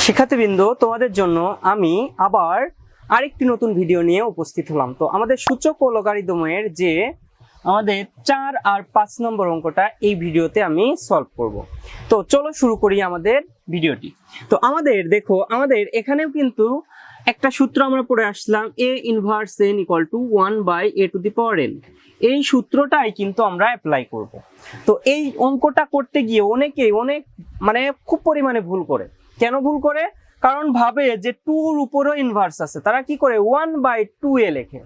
শিক্ষার্থীবৃন্দ, তোমাদের জন্য আমি আবার আরেকটি নতুন ভিডিও নিয়ে উপস্থিত হলাম। তো আমাদের সূচক ও লগারিদমের যে আমাদের 4 আর 5 নম্বর অঙ্কটা এই ভিডিওতে আমি সলভ করব। তো চলো শুরু করি আমাদের ভিডিওটি। তো দেখো আমাদের এখানেও কিন্তু একটা সূত্র আমরা পড়ে আসলাম, a inverse n equal to 1/a⁴n। এই সূত্রটাই কিন্তু আমরা অ্যাপ্লাই করব। তো এই অঙ্কটা করতে গিয়ে অনেক খুব পরিমাণে ভুল করে। কেন ভুল করে? কারণ ভাবে যে 2 এর উপরও ইনভার্স আছে, তারা কি করে 1/2a লেখে।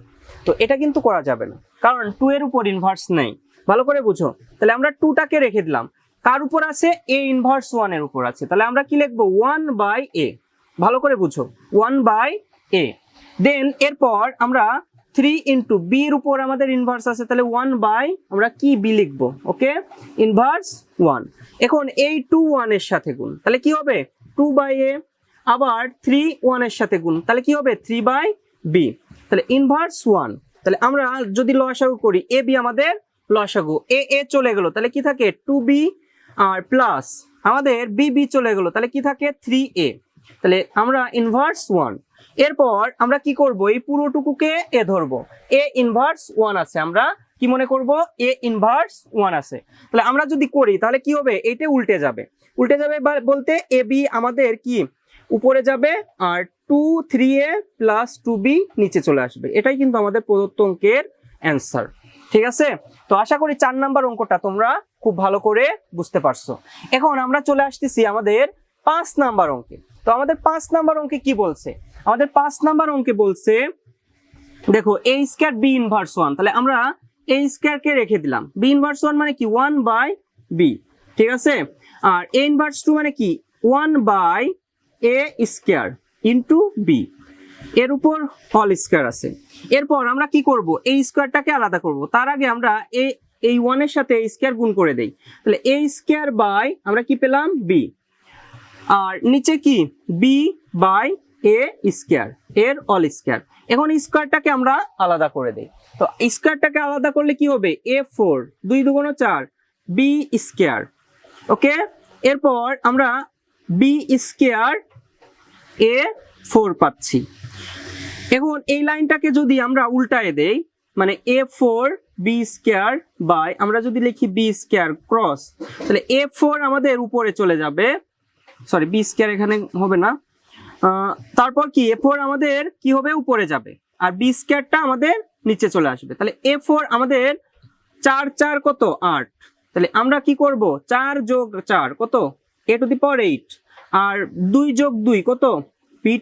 তো এটা কিন্তু করা যাবে না, কারণ 2 এর উপর ইনভার্স নেই। ভালো করে বুঝো। তাহলে আমরা 2টাকে রেখে দিলাম, কার উপর আছে? a ইনভার্স 1 এর উপর আছে। তাহলে আমরা কি লিখবো? 1/a। ভালো করে বুঝো, 1/a। দেন এরপর আমরা 3 ইন্টু b এর উপর আমাদের ইনভার্স আছে, তাহলে 1 আমরা কি b লিখবো? ওকে, ইনভার্স 1। এখন এই 2 1 এর সাথে গুণ, তাহলে কি হবে? 2/a। আবার 3 1 এর সাথে গুণ, তাহলে কি হবে? 3/b। তাহলে ইনভার্স 1। তাহলে আমরা যদি লসাগু করি, a b আমাদের লসাগু, a চলে গেল, তাহলে কি থাকে? 2b। আর প্লাস আমাদের b চলে গেল, তাহলে কি থাকে? 3a। তাহলে আমরা ইনভার্স 1। এরপর আমরা কি করব? এই পুরোটুকুকে a ধরবো, a ইনভার্স 1 আছে। আমরা কি মনে করব? a ইনভার্স 1 আছে। তাহলে আমরা যদি করি তাহলে কি হবে? এটা উল্টে যাবে বলতে ab আমাদের কি উপরে যাবে, আর 2 3a প্লাস 2b নিচে চলে আসবে। এটাই কিন্তু আমাদের প্রদত্ত অঙ্কের অ্যান্সার। ঠিক আছে? তো আশা করি 4 নাম্বার অঙ্কটা তোমরা খুব ভালো করে বুঝতে পারছো। এখন আমরা চলে আসতেছি আমাদের 5 নাম্বার অঙ্কে। তো আমাদের 5 নাম্বার অঙ্কে কি বলছে? আমাদের 5 নাম্বার অঙ্কে বলছে, দেখো a² b ইনভার্স 1। তাহলে আমরা a² কে রেখে দিলাম, b ইনভার্স 1 মানে কি? 1/b। ঠিক আছে? আর a ইনভার্স 2 মানে কি? 1/a² ইন্টু b, এর উপর হোল স্কয়ার আছে। এরপর আমরা কি করব? এই স্কয়ারটাকে আলাদা করব। তার আগে আমরা এই 1 এর সাথে a² গুণ করে দেই। তাহলে a² বাই আমরা কি পেলাম? b। আর নিচে কি? b/a² এর হোল স্কয়ার। এখন স্কয়ারটাকে আমরা আলাদা করে দেই। তো স্কয়ারটাকে আলাদা করলে কি হবে? a4 2 2 4 b²। ওকে, এরপর আমরা b² a4 পাচ্ছি। এখন এই লাইনটাকে যদি আমরা উল্টায় দেই, মানে a4 b² বাই আমরা যদি লিখি b² ক্রস, তাহলে a4 আমাদের উপরে চলে যাবে, সরি b² এখানে হবে না। তারপর কি a4 আমাদের কি হবে? উপরে যাবে, আর b²টা আমাদের নিচে চলে আসবে। তাহলে a4 আমাদের 4 4 কত? 8। তাহলে আমরা কি করব? 4 যোগ 4 কত? a⁴ আর 2 যোগ 2 কত? b⁴।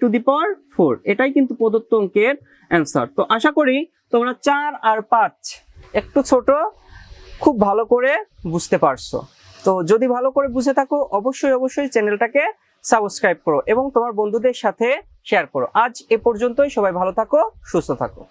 এটাই কিন্তু প্রদত্ত অঙ্কের অ্যান্সার। তো আশা করি তোমরা 4 আর 5 একটু ছোট, খুব ভালো করে বুঝতে পারছো। তো যদি ভালো করে বুঝে থাকো অবশ্যই চ্যানেলটাকে সাবস্ক্রাইব করো এবং তোমার বন্ধুদের সাথে শেয়ার করো। আজ এ পর্যন্তই। সবাই ভালো থাকো, সুস্থ থাকো।